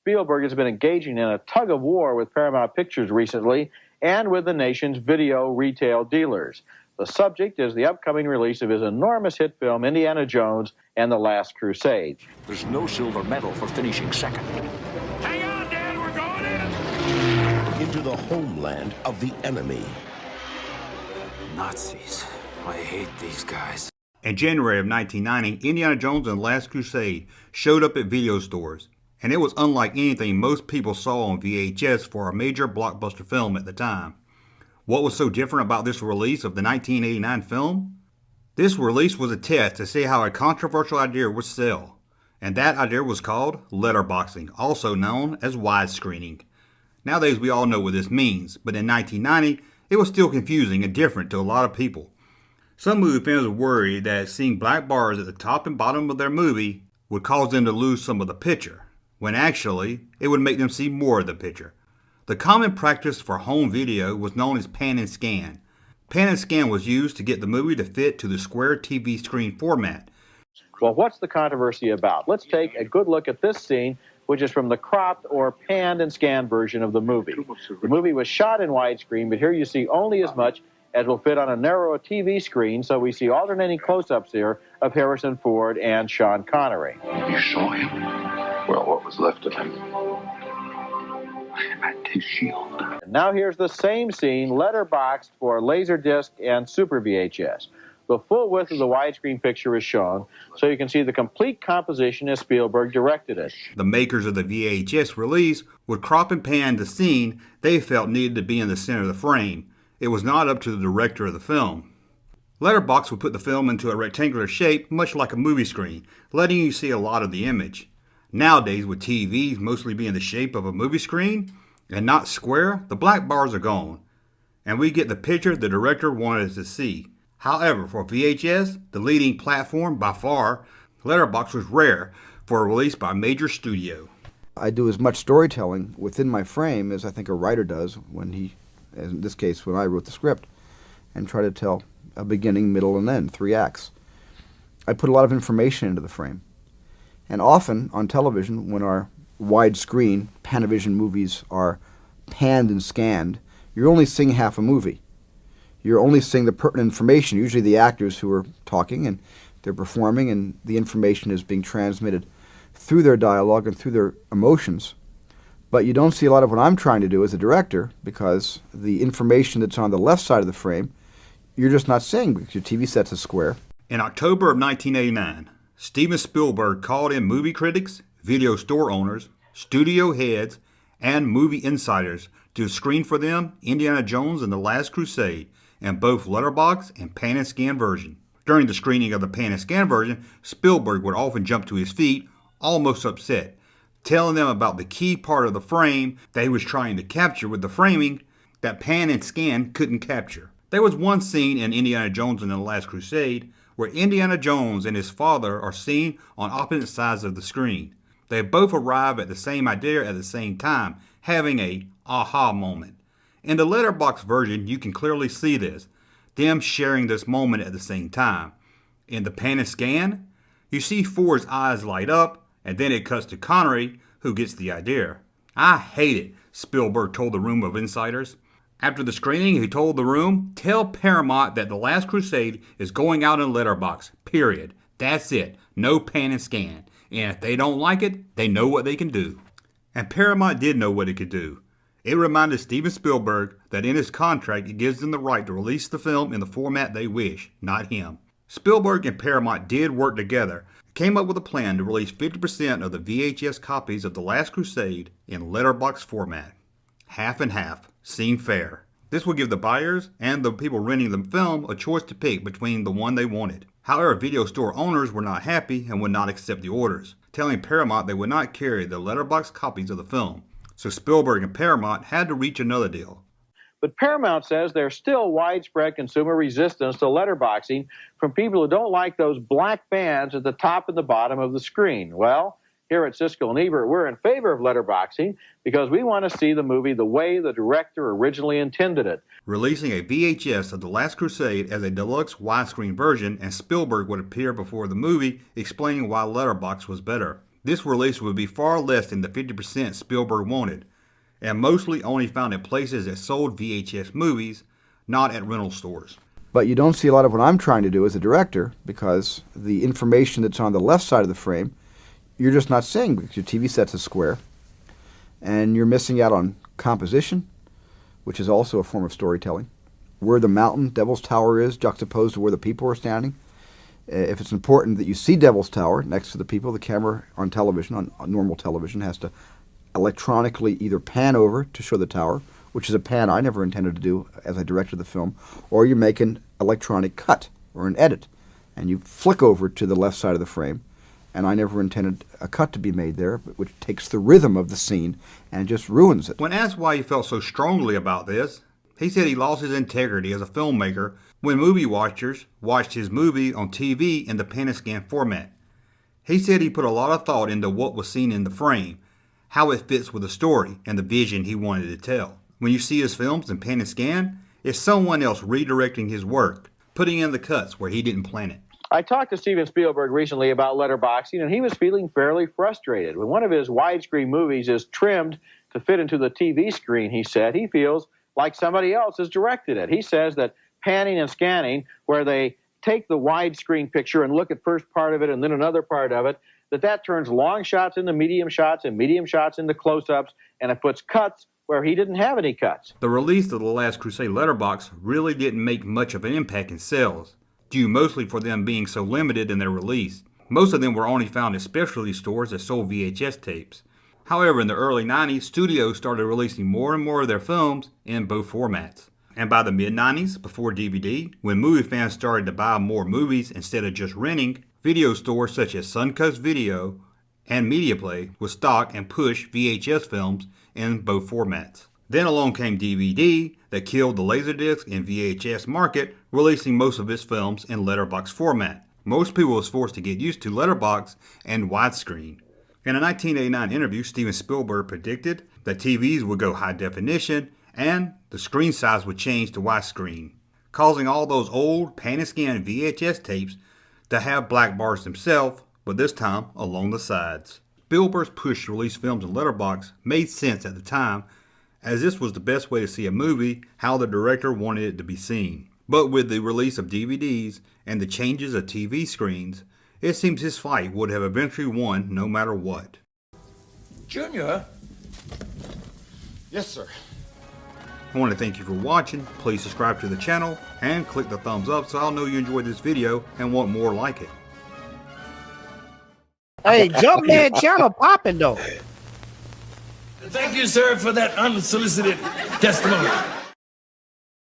Spielberg has been engaging in a tug-of-war with Paramount Pictures recently and with the nation's video retail dealers. The subject is the upcoming release of his enormous hit film, Indiana Jones and the Last Crusade. There's no silver medal for finishing second. Hang on, Dad, we're going in! Into the homeland of the enemy. Nazis. I hate these guys. In January of 1990, Indiana Jones and the Last Crusade showed up at video stores, and it was unlike anything most people saw on VHS for a major blockbuster film at the time. What was so different about this release of the 1989 film? This release was a test to see how a controversial idea would sell, and that idea was called letterboxing, also known as widescreening. Nowadays we all know what this means, but in 1990 it was still confusing and different to a lot of people. Some movie fans were worried that seeing black bars at the top and bottom of their movie would cause them to lose some of the picture, when actually it would make them see more of the picture. The common practice for home video was known as pan and scan. Pan and scan was used to get the movie to fit to the square TV screen format. Well, what's the controversy about? Let's take a good look at this scene, which is from the cropped or panned and scanned version of the movie. The movie was shot in widescreen, but here you see only as much as will fit on a narrow TV screen, so we see alternating close-ups here of Harrison Ford and Sean Connery. You saw him? Well, what was left of him? And his shield. And now here's the same scene, letterboxed for Laserdisc and Super VHS. The full width of the widescreen picture is shown, so you can see the complete composition as Spielberg directed it. The makers of the VHS release would crop and pan the scene they felt needed to be in the center of the frame. It was not up to the director of the film. Letterbox would put the film into a rectangular shape, much like a movie screen, letting you see a lot of the image. Nowadays, with TVs mostly being the shape of a movie screen and not square, the black bars are gone, and we get the picture the director wanted us to see. However, for VHS, the leading platform by far, Letterbox was rare for a release by a major studio. I do as much storytelling within my frame as I think a writer does when he, as in this case, when I wrote the script, and try to tell a beginning, middle, and end, 3 acts. I put a lot of information into the frame. And often on television, when our widescreen Panavision movies are panned and scanned, you're only seeing half a movie. You're only seeing the pertinent information, usually the actors who are talking and they're performing, and the information is being transmitted through their dialogue and through their emotions. But you don't see a lot of what I'm trying to do as a director, because the information that's on the left side of the frame, you're just not seeing because your TV set's a square. In October of 1989, Steven Spielberg called in movie critics, video store owners, studio heads, and movie insiders to screen for them Indiana Jones and the Last Crusade in both letterbox and pan and scan version. During the screening of the pan and scan version, Spielberg would often jump to his feet, almost upset, telling them about the key part of the frame that he was trying to capture with the framing that pan and scan couldn't capture. There was one scene in Indiana Jones and the Last Crusade where Indiana Jones and his father are seen on opposite sides of the screen. They both arrive at the same idea at the same time, having a aha moment. In the letterbox version, you can clearly see this, them sharing this moment at the same time. In the pan and scan, you see Ford's eyes light up, and then it cuts to Connery, who gets the idea. "I hate it," Spielberg told the room of insiders. After the screening, he told the room, "Tell Paramount that The Last Crusade is going out in letterbox, period. That's it. No pan and scan. And if they don't like it, they know what they can do." And Paramount did know what it could do. It reminded Steven Spielberg that in his contract it gives them the right to release the film in the format they wish, not him. Spielberg and Paramount did work together, came up with a plan to release 50% of the VHS copies of The Last Crusade in letterbox format. Half and half seemed fair. This would give the buyers and the people renting the film a choice to pick between the one they wanted. However, video store owners were not happy and would not accept the orders, telling Paramount they would not carry the letterbox copies of the film. So Spielberg and Paramount had to reach another deal. But Paramount says there's still widespread consumer resistance to letterboxing from people who don't like those black bands at the top and the bottom of the screen. Well, here at Siskel and Ebert, we're in favor of letterboxing because we want to see the movie the way the director originally intended it. Releasing a VHS of The Last Crusade as a deluxe widescreen version, and Spielberg would appear before the movie explaining why letterbox was better. this release would be far less than the 50% Spielberg wanted, and mostly only found in places that sold VHS movies, not at rental stores. But you don't see a lot of what I'm trying to do as a director, because the information that's on the left side of the frame, you're just not seeing because your TV set's a square. And you're missing out on composition, which is also a form of storytelling. Where the mountain, Devil's Tower, is juxtaposed to where the people are standing. If it's important that you see Devil's Tower next to the people, the camera on television, on normal television, has to electronically either pan over to show the tower, which is a pan I never intended to do as I directed the film, or you make an electronic cut or an edit, and you flick over to the left side of the frame. And I never intended a cut to be made there, which takes the rhythm of the scene and just ruins it. When asked why he felt so strongly about this, he said he lost his integrity as a filmmaker when movie watchers watched his movie on TV in the pan and scan format. He said he put a lot of thought into what was seen in the frame, how it fits with the story and the vision he wanted to tell. When you see his films in pan and scan, it's someone else redirecting his work, putting in the cuts where he didn't plan it. I talked to Steven Spielberg recently about letterboxing, and he was feeling fairly frustrated. When one of his widescreen movies is trimmed to fit into the TV screen, he said, he feels like somebody else has directed it. He says that panning and scanning, where they take the widescreen picture and look at first part of it and then another part of it, that turns long shots into medium shots and medium shots into close-ups, and it puts cuts where he didn't have any cuts. The release of The Last Crusade letterbox really didn't make much of an impact in sales, due mostly for them being so limited in their release. Most of them were only found at specialty stores that sold VHS tapes. However, in the early 90s, studios started releasing more and more of their films in both formats. And by the mid-90s, before DVD, when movie fans started to buy more movies instead of just renting, video stores such as Suncoast Video and MediaPlay would stock and push VHS films in both formats. Then along came DVD that killed the Laserdisc and VHS market, releasing most of its films in letterbox format. Most people was forced to get used to letterbox and widescreen. In a 1989 interview, Steven Spielberg predicted that TVs would go high definition and the screen size would change to widescreen, causing all those old pan and scan VHS tapes to have black bars themselves, but this time along the sides. Spielberg's push to release films in letterbox made sense at the time, as this was the best way to see a movie how the director wanted it to be seen. But with the release of DVDs and the changes of TV screens, it seems his fight would have eventually won no matter what. Junior? Yes, sir. I want to thank you for watching. Please subscribe to the channel and click the thumbs up so I'll know you enjoyed this video and want more like it. Hey, Junkman channel popping though. Thank you, sir, for that unsolicited testimony.